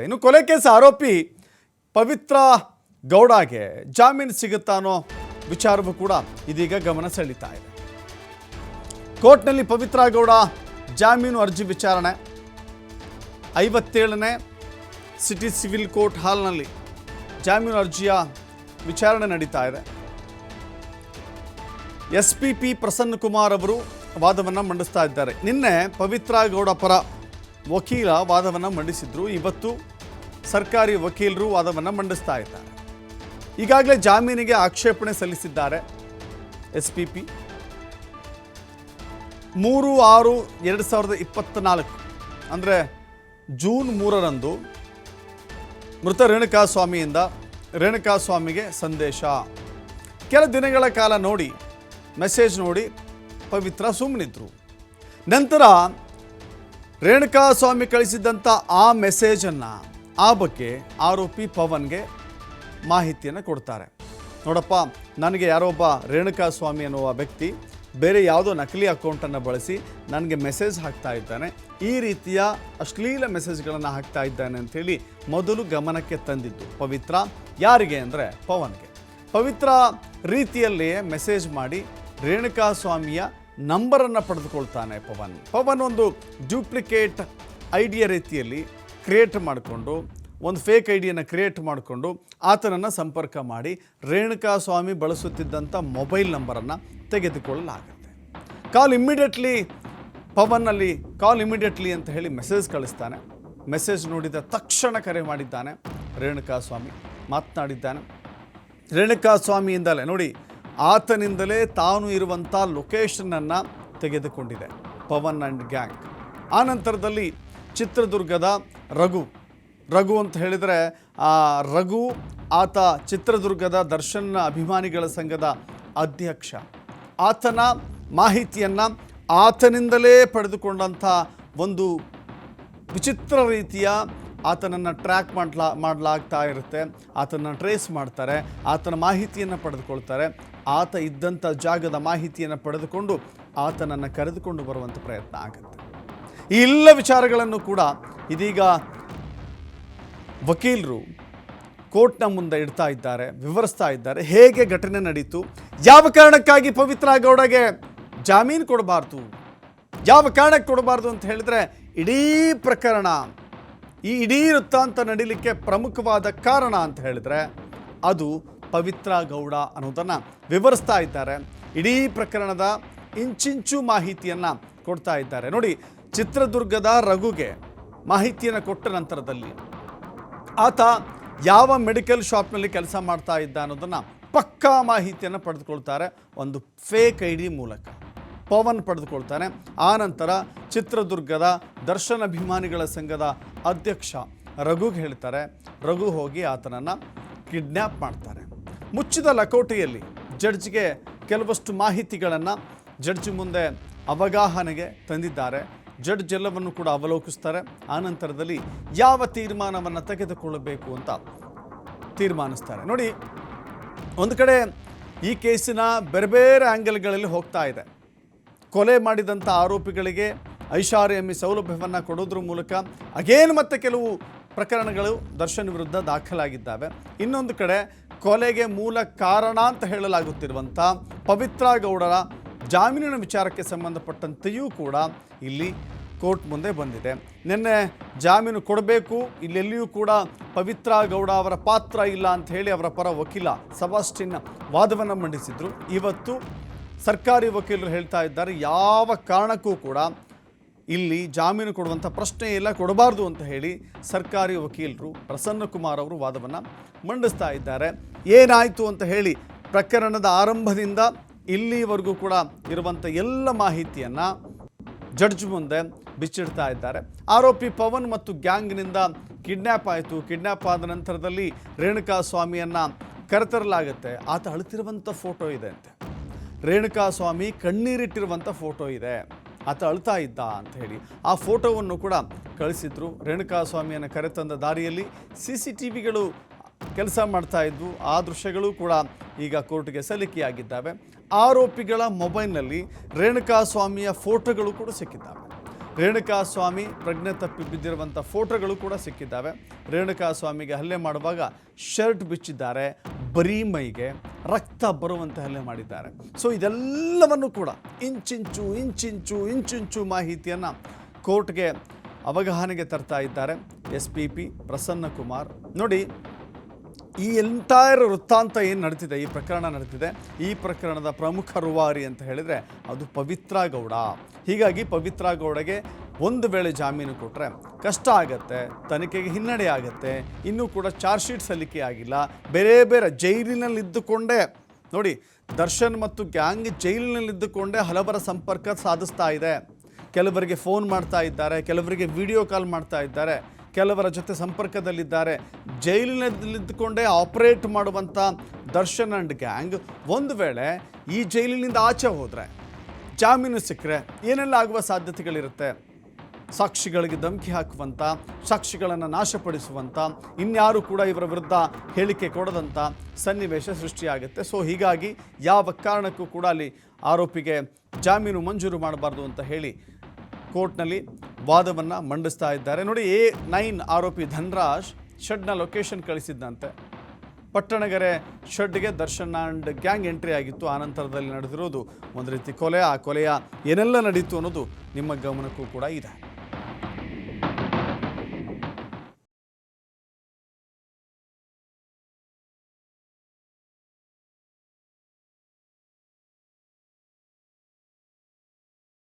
ಇನ್ನು ಕೊಲೆ ಕೇಸ್ ಆರೋಪಿ ಪವಿತ್ರ ಗೌಡಗೆ ಜಾಮೀನು ಸಿಗುತ್ತಾ ಅನ್ನೋ ವಿಚಾರವೂ ಕೂಡ ಇದೀಗ ಗಮನ ಸೆಳೀತಾ ಇದೆ. ಕೋರ್ಟ್ನಲ್ಲಿ ಪವಿತ್ರ ಗೌಡ ಜಾಮೀನು ಅರ್ಜಿ ವಿಚಾರಣೆ 57ನೇ ಸಿಟಿ ಸಿವಿಲ್ ಕೋರ್ಟ್ ಹಾಲ್ನಲ್ಲಿ ಜಾಮೀನು ಅರ್ಜಿಯ ವಿಚಾರಣೆ ನಡೀತಾ ಇದೆ. SPP ಪ್ರಸನ್ನ ಕುಮಾರ್ ಅವರು ವಾದವನ್ನು ಮಂಡಿಸ್ತಾ ಇದ್ದಾರೆ. ನಿನ್ನೆ ಪವಿತ್ರ ಗೌಡ ಪರ ವಕೀಲ ವಾದವನ್ನು ಮಂಡಿಸಿದ್ರು. ಇವತ್ತು ಸರ್ಕಾರಿ ವಕೀಲರು ವಾದವನ್ನು ಮಂಡಿಸ್ತಾ ಇದ್ದಾರೆ. ಈಗಾಗಲೇ ಜಾಮೀನಿಗೆ ಆಕ್ಷೇಪಣೆ ಸಲ್ಲಿಸಿದ್ದಾರೆ. SPP 3/6/2024 ಅಂದರೆ ಜೂನ್ 3ರಂದು ಮೃತ ರೇಣುಕಾಸ್ವಾಮಿಯಿಂದ ರೇಣುಕಾಸ್ವಾಮಿಗೆ ಸಂದೇಶ. ಕೆಲ ದಿನಗಳ ಕಾಲ ನೋಡಿ ಮೆಸೇಜ್ ನೋಡಿ ಪವಿತ್ರ ಸುಮ್ಮನಿದ್ರು. ನಂತರ ರೇಣುಕಾಸ್ವಾಮಿ ಕಳಿಸಿದ್ದಂಥ ಆ ಮೆಸೇಜನ್ನು ಆ ಬಗ್ಗೆ ಆರೋಪಿ ಪವನ್ಗೆ ಮಾಹಿತಿಯನ್ನು ಕೊಡ್ತಾರೆ. ನೋಡಪ್ಪ, ನನಗೆ ಯಾರೊಬ್ಬ ರೇಣುಕಾಸ್ವಾಮಿ ಅನ್ನುವ ವ್ಯಕ್ತಿ ಬೇರೆ ಯಾವುದೋ ನಕಲಿ ಅಕೌಂಟನ್ನು ಬಳಸಿ ನನಗೆ ಮೆಸೇಜ್ ಹಾಕ್ತಾ ಇದ್ದಾನೆ, ಈ ರೀತಿಯ ಅಶ್ಲೀಲ ಮೆಸೇಜ್ಗಳನ್ನು ಹಾಕ್ತಾ ಇದ್ದಾನೆ ಅಂಥೇಳಿ ಮೊದಲು ಗಮನಕ್ಕೆ ತಂದಿದ್ದು ಪವಿತ್ರ. ಯಾರಿಗೆ ಅಂದರೆ ಪವನ್ಗೆ. ಪವಿತ್ರ ರೀತಿಯಲ್ಲಿಯೇ ಮೆಸೇಜ್ ಮಾಡಿ ರೇಣುಕಾಸ್ವಾಮಿಯ ನಂಬರನ್ನು ಪಡೆದುಕೊಳ್ತಾನೆ ಪವನ್ ಒಂದು ಡ್ಯೂಪ್ಲಿಕೇಟ್ ಐಡಿಯ ರೀತಿಯಲ್ಲಿ ಕ್ರಿಯೇಟ್ ಮಾಡಿಕೊಂಡು, ಒಂದು ಫೇಕ್ ಐಡಿಯನ್ನು ಕ್ರಿಯೇಟ್ ಮಾಡಿಕೊಂಡು ಆತನನ್ನು ಸಂಪರ್ಕ ಮಾಡಿ ರೇಣುಕಾಸ್ವಾಮಿ ಬಳಸುತ್ತಿದ್ದಂಥ ಮೊಬೈಲ್ ನಂಬರನ್ನು ತೆಗೆದುಕೊಳ್ಳಲಾಗುತ್ತೆ. ಕಾಲ್ ಇಮಿಡಿಯೇಟ್ಲಿ ಅಂತ ಹೇಳಿ ಮೆಸೇಜ್ ಕಳಿಸ್ತಾನೆ. ಮೆಸೇಜ್ ನೋಡಿದ ತಕ್ಷಣ ಕರೆ ಮಾಡಿದ್ದಾನೆ ರೇಣುಕಾಸ್ವಾಮಿ, ಮಾತನಾಡಿದ್ದಾನೆ. ರೇಣುಕಾಸ್ವಾಮಿಯಿಂದಲೇ ನೋಡಿ, ಆತನಿಂದಲೇ ತಾನು ಇರುವಂಥ ಲೊಕೇಶನನ್ನು ತೆಗೆದುಕೊಂಡಿದೆ ಪವನ್ ಆ್ಯಂಡ್ ಗ್ಯಾಂಗ್. ಆ ನಂತರದಲ್ಲಿ ಚಿತ್ರದುರ್ಗದ ರಘು ಅಂತ ಹೇಳಿದರೆ ರಘು ಆತ ಚಿತ್ರದುರ್ಗದ ದರ್ಶನ್ ಅಭಿಮಾನಿಗಳ ಸಂಘದ ಅಧ್ಯಕ್ಷ. ಆತನ ಮಾಹಿತಿಯನ್ನು ಆತನಿಂದಲೇ ಪಡೆದುಕೊಂಡಂಥ ಒಂದು ವಿಚಿತ್ರ ರೀತಿಯ ಆತನನ್ನು ಟ್ರ್ಯಾಕ್ ಮಾಡಲಾಗ್ತಾ ಇರುತ್ತೆ. ಆತನನ್ನು ಟ್ರೇಸ್ ಮಾಡ್ತಾರೆ, ಆತನ ಮಾಹಿತಿಯನ್ನು ಪಡೆದುಕೊಳ್ತಾರೆ. ಆತ ಇದ್ದಂಥ ಜಾಗದ ಮಾಹಿತಿಯನ್ನು ಪಡೆದುಕೊಂಡು ಆತನನ್ನು ಕರೆದುಕೊಂಡು ಬರುವಂಥ ಪ್ರಯತ್ನ ಆಗುತ್ತೆ. ಈ ಎಲ್ಲ ವಿಚಾರಗಳನ್ನು ಕೂಡ ಇದೀಗ ವಕೀಲರು ಕೋರ್ಟ್ನ ಮುಂದೆ ಇಡ್ತಾ ಇದ್ದಾರೆ, ವಿವರಿಸ್ತಾ ಇದ್ದಾರೆ. ಹೇಗೆ ಘಟನೆ ನಡೀತು, ಯಾವ ಕಾರಣಕ್ಕಾಗಿ ಪವಿತ್ರ ಗೌಡಗೆ ಜಾಮೀನು ಕೊಡಬಾರ್ದು, ಯಾವ ಕಾರಣಕ್ಕೆ ಕೊಡಬಾರ್ದು ಅಂತ ಹೇಳಿದ್ರೆ ಇಡೀ ಪ್ರಕರಣ, ಈ ಇಡೀ ವೃತ್ತಾಂತ ನಡೀಲಿಕ್ಕೆ ಪ್ರಮುಖವಾದ ಕಾರಣ ಅಂತ ಹೇಳಿದ್ರೆ ಅದು ಪವಿತ್ರ ಗೌಡ ಅನ್ನೋದನ್ನು ವಿವರಿಸ್ತಾ ಇದ್ದಾರೆ. ಇಡೀ ಪ್ರಕರಣದ ಇಂಚಿಂಚು ಮಾಹಿತಿಯನ್ನು ಕೊಡ್ತಾ ಇದ್ದಾರೆ. ನೋಡಿ, ಚಿತ್ರದುರ್ಗದ ರಘುಗೆ ಮಾಹಿತಿಯನ್ನು ಕೊಟ್ಟ ನಂತರದಲ್ಲಿ ಆತ ಯಾವ ಮೆಡಿಕಲ್ ಶಾಪ್ನಲ್ಲಿ ಕೆಲಸ ಮಾಡ್ತಾ ಇದ್ದ ಅನ್ನೋದನ್ನು ಪಕ್ಕಾ ಮಾಹಿತಿಯನ್ನು ಪಡೆದುಕೊಳ್ತಾರೆ. ಒಂದು ಫೇಕ್ ಐಡಿ ಮೂಲಕ ಪವನ್ ಪಡೆದುಕೊಳ್ತಾನೆ. ಆ ನಂತರ ಚಿತ್ರದುರ್ಗದ ದರ್ಶನ್ ಅಭಿಮಾನಿಗಳ ಸಂಘದ ಅಧ್ಯಕ್ಷ ರಘುಗೆ ಹೇಳ್ತಾರೆ. ರಘು ಹೋಗಿ ಆತನನ್ನು ಕಿಡ್ನ್ಯಾಪ್ ಮಾಡ್ತಾರೆ. ಮುಚ್ಚಿದ ಲಕೋಟೆಯಲ್ಲಿ ಜಡ್ಜ್ಗೆ ಕೆಲವಷ್ಟು ಮಾಹಿತಿಗಳನ್ನು ಜಡ್ಜ್ ಮುಂದೆ ಅವಗಾಹನೆಗೆ ತಂದಿದ್ದಾರೆ. ಜಡ್ಜ್ ಎಲ್ಲವನ್ನು ಕೂಡ ಅವಲೋಕಿಸ್ತಾರೆ. ಆ ನಂತರದಲ್ಲಿ ಯಾವ ತೀರ್ಮಾನವನ್ನು ತೆಗೆದುಕೊಳ್ಳಬೇಕು ಅಂತ ತೀರ್ಮಾನಿಸ್ತಾರೆ. ನೋಡಿ, ಒಂದು ಕಡೆ ಈ ಕೇಸಿನ ಬೇರೆ ಬೇರೆ ಆ್ಯಂಗಲ್ಗಳಲ್ಲಿ ಹೋಗ್ತಾ ಇದೆ. ಕೊಲೆ ಮಾಡಿದಂಥ ಆರೋಪಿಗಳಿಗೆ ಐಷಾರಾಮಿ ಸೌಲಭ್ಯವನ್ನು ಕೊಡೋದ್ರ ಮೂಲಕ ಅಗೇನ್ ಮತ್ತೆ ಕೆಲವು ಪ್ರಕರಣಗಳು ದರ್ಶನ್ ವಿರುದ್ಧ ದಾಖಲಾಗಿದ್ದಾವೆ. ಇನ್ನೊಂದು ಕಡೆ ಕೊಲೆಗೆ ಮೂಲ ಕಾರಣ ಅಂತ ಹೇಳಲಾಗುತ್ತಿರುವಂಥ ಪವಿತ್ರ ಗೌಡರ ಜಾಮೀನಿನ ವಿಚಾರಕ್ಕೆ ಸಂಬಂಧಪಟ್ಟಂತೆಯೂ ಕೂಡ ಇಲ್ಲಿ ಕೋರ್ಟ್ ಮುಂದೆ ಬಂದಿದೆ. ನಿನ್ನೆ ಜಾಮೀನು ಕೊಡಬೇಕು, ಇಲ್ಲೆಲ್ಲಿಯೂ ಕೂಡ ಪವಿತ್ರ ಗೌಡ ಅವರ ಪಾತ್ರ ಇಲ್ಲ ಅಂತ ಹೇಳಿ ಅವರ ಪರ ವಕೀಲ ಸಬಾಸ್ಟಿನ್ ವಾದವನ್ನು ಮಂಡಿಸಿದ್ರು. ಇವತ್ತು ಸರ್ಕಾರಿ ವಕೀಲರು ಹೇಳ್ತಾ ಇದ್ದಾರೆ, ಯಾವ ಕಾರಣಕ್ಕೂ ಕೂಡ ಇಲ್ಲಿ ಜಾಮೀನು ಕೊಡುವಂಥ ಪ್ರಶ್ನೆ ಇಲ್ಲ, ಕೊಡಬಾರ್ದು ಅಂತ ಹೇಳಿ ಸರ್ಕಾರಿ ವಕೀಲರು ಪ್ರಸನ್ನ ಕುಮಾರ್ ಅವರು ವಾದವನ್ನು ಮಂಡಿಸ್ತಾ ಇದ್ದಾರೆ. ಏನಾಯಿತು ಅಂತ ಹೇಳಿ ಪ್ರಕರಣದ ಆರಂಭದಿಂದ ಇಲ್ಲಿವರೆಗೂ ಕೂಡ ಇರುವಂಥ ಎಲ್ಲ ಮಾಹಿತಿಯನ್ನು ಜಡ್ಜ್ ಮುಂದೆ ಬಿಚ್ಚಿಡ್ತಾ ಇದ್ದಾರೆ. ಆರೋಪಿ ಪವನ್ ಮತ್ತು ಗ್ಯಾಂಗ್ನಿಂದ ಕಿಡ್ನ್ಯಾಪ್ ಆಯಿತು. ಕಿಡ್ನ್ಯಾಪ್ ಆದ ನಂತರದಲ್ಲಿ ರೇಣುಕಾಸ್ವಾಮಿಯನ್ನು ಕರೆತರಲಾಗುತ್ತೆ. ಆತ ಅಳುತ್ತಿರುವಂಥ ಫೋಟೋ ಇದೆ ಅಂತೆ. ರೇಣುಕಾಸ್ವಾಮಿ ಕಣ್ಣೀರಿಟ್ಟಿರುವಂಥ ಫೋಟೋ ಇದೆ, ಆತ ಅಳ್ತಾ ಇದ್ದ ಅಂತ ಹೇಳಿ ಆ ಫೋಟೋವನ್ನು ಕೂಡ ಕಳಿಸಿದ್ರು. ರೇಣುಕಾಸ್ವಾಮಿಯನ್ನು ಕರೆತಂದ ದಾರಿಯಲ್ಲಿ CCTVಗಳು ಕೆಲಸ ಮಾಡ್ತಾ ಇದ್ವು. ಆ ದೃಶ್ಯಗಳು ಕೂಡ ಈಗ ಕೋರ್ಟ್ಗೆ ಸಲ್ಲಿಕೆಯಾಗಿದ್ದಾವೆ. ಆರೋಪಿಗಳ ಮೊಬೈಲ್ನಲ್ಲಿ ರೇಣುಕಾಸ್ವಾಮಿಯ ಫೋಟೋಗಳು ಕೂಡ ಸಿಕ್ಕಿದ್ದಾವೆ. ರೇಣುಕಾಸ್ವಾಮಿ ಪ್ರಜ್ಞೆ ತಪ್ಪಿ ಬಿದ್ದಿರುವಂಥ ಫೋಟೋಗಳು ಕೂಡ ಸಿಕ್ಕಿದ್ದಾವೆ. ರೇಣುಕಾಸ್ವಾಮಿಗೆ ಹಲ್ಲೆ ಮಾಡುವಾಗ ಶರ್ಟ್ ಬಿಚ್ಚಿದ್ದಾರೆ, ಬರೀ ಮೈಗೆ ರಕ್ತ ಬರುವಂತೆ ಹಲ್ಲೆ ಮಾಡಿದ್ದಾರೆ. ಸೊ ಇದೆಲ್ಲವನ್ನು ಕೂಡ ಇಂಚಿಂಚು ಮಾಹಿತಿಯನ್ನು ಕೋರ್ಟ್ಗೆ ಅವಗಾಹನೆಗೆ ತರ್ತಾ ಇದ್ದಾರೆ SP ಪ್ರಸನ್ನ ಕುಮಾರ್. ನೋಡಿ, ಈ ಎಂಟೈರ್ ವೃತ್ತಾಂತ ಏನು ನಡೀತಿದೆ, ಈ ಪ್ರಕರಣ ನಡೀತಿದೆ, ಈ ಪ್ರಕರಣದ ಪ್ರಮುಖ ರೂವಾರಿ ಅಂತ ಹೇಳಿದರೆ ಅದು ಪವಿತ್ರ ಗೌಡ. ಹೀಗಾಗಿ ಪವಿತ್ರ ಗೌಡಗೆ ಒಂದು ವೇಳೆ ಜಾಮೀನು ಕೊಟ್ಟರೆ ಕಷ್ಟ ಆಗುತ್ತೆ, ತನಿಖೆಗೆ ಹಿನ್ನಡೆ ಆಗುತ್ತೆ. ಇನ್ನೂ ಕೂಡ ಚಾರ್ಜ್ ಶೀಟ್ ಸಲ್ಲಿಕೆ ಆಗಿಲ್ಲ. ಬೇರೆ ಜೈಲಿನಲ್ಲಿದ್ದುಕೊಂಡೇ ನೋಡಿ, ದರ್ಶನ್ ಮತ್ತು ಗ್ಯಾಂಗ್ ಜೈಲಿನಲ್ಲಿದ್ದುಕೊಂಡೇ ಹಲವರ ಸಂಪರ್ಕ ಸಾಧಿಸ್ತಾ ಇದೆ. ಕೆಲವರಿಗೆ ಫೋನ್ ಮಾಡ್ತಾ ಇದ್ದಾರೆ, ಕೆಲವರಿಗೆ ವಿಡಿಯೋ ಕಾಲ್ ಮಾಡ್ತಾ ಇದ್ದಾರೆ, ಕೆಲವರ ಜೊತೆ ಸಂಪರ್ಕದಲ್ಲಿದ್ದಾರೆ. ಜೈಲಿನಲ್ಲಿದ್ದುಕೊಂಡೇ ಆಪರೇಟ್ ಮಾಡುವಂಥ ದರ್ಶನ್ ಆ್ಯಂಡ್ ಗ್ಯಾಂಗ್ ಒಂದು ವೇಳೆ ಈ ಜೈಲಿನಿಂದ ಆಚೆ ಹೋದರೆ, ಜಾಮೀನು ಸಿಕ್ಕರೆ ಏನೆಲ್ಲ ಆಗುವ ಸಾಧ್ಯತೆಗಳಿರುತ್ತೆ. ಸಾಕ್ಷಿಗಳಿಗೆ ಧಮಕಿ ಹಾಕುವಂಥ, ಸಾಕ್ಷಿಗಳನ್ನು ನಾಶಪಡಿಸುವಂಥ, ಇನ್ಯಾರು ಕೂಡ ಇವರ ವಿರುದ್ಧ ಹೇಳಿಕೆ ಕೊಡದಂಥ ಸನ್ನಿವೇಶ ಸೃಷ್ಟಿಯಾಗುತ್ತೆ. ಸೊ ಹೀಗಾಗಿ ಯಾವ ಕಾರಣಕ್ಕೂ ಕೂಡ ಅಲ್ಲಿ ಆರೋಪಿಗೆ ಜಾಮೀನು ಮಂಜೂರು ಮಾಡಬಾರ್ದು ಅಂತ ಹೇಳಿ ಕೋರ್ಟ್ನಲ್ಲಿ ವಾದವನ್ನು ಮಂಡಿಸ್ತಾ ಇದ್ದಾರೆ. ನೋಡಿ, A9 ಆರೋಪಿ ಧನ್ರಾಜ್ ಶೆಡ್ನ ಲೊಕೇಶನ್ ಕಳಿಸಿದ್ದಂತೆ. ಪಟ್ಟಣಗೆರೆ ಶೆಡ್ಗೆ ದರ್ಶನ್ ಆ್ಯಂಡ್ ಗ್ಯಾಂಗ್ ಎಂಟ್ರಿ ಆಗಿತ್ತು. ಆನಂತರದಲ್ಲಿ ನಡೆದಿರೋದು ಒಂದು ರೀತಿ ಕೊಲೆ. ಆ ಕೊಲೆಯ ಏನೆಲ್ಲ ನಡೀತು ಅನ್ನೋದು ನಿಮ್ಮ ಗಮನಕ್ಕೂ ಕೂಡ ಇದೆ.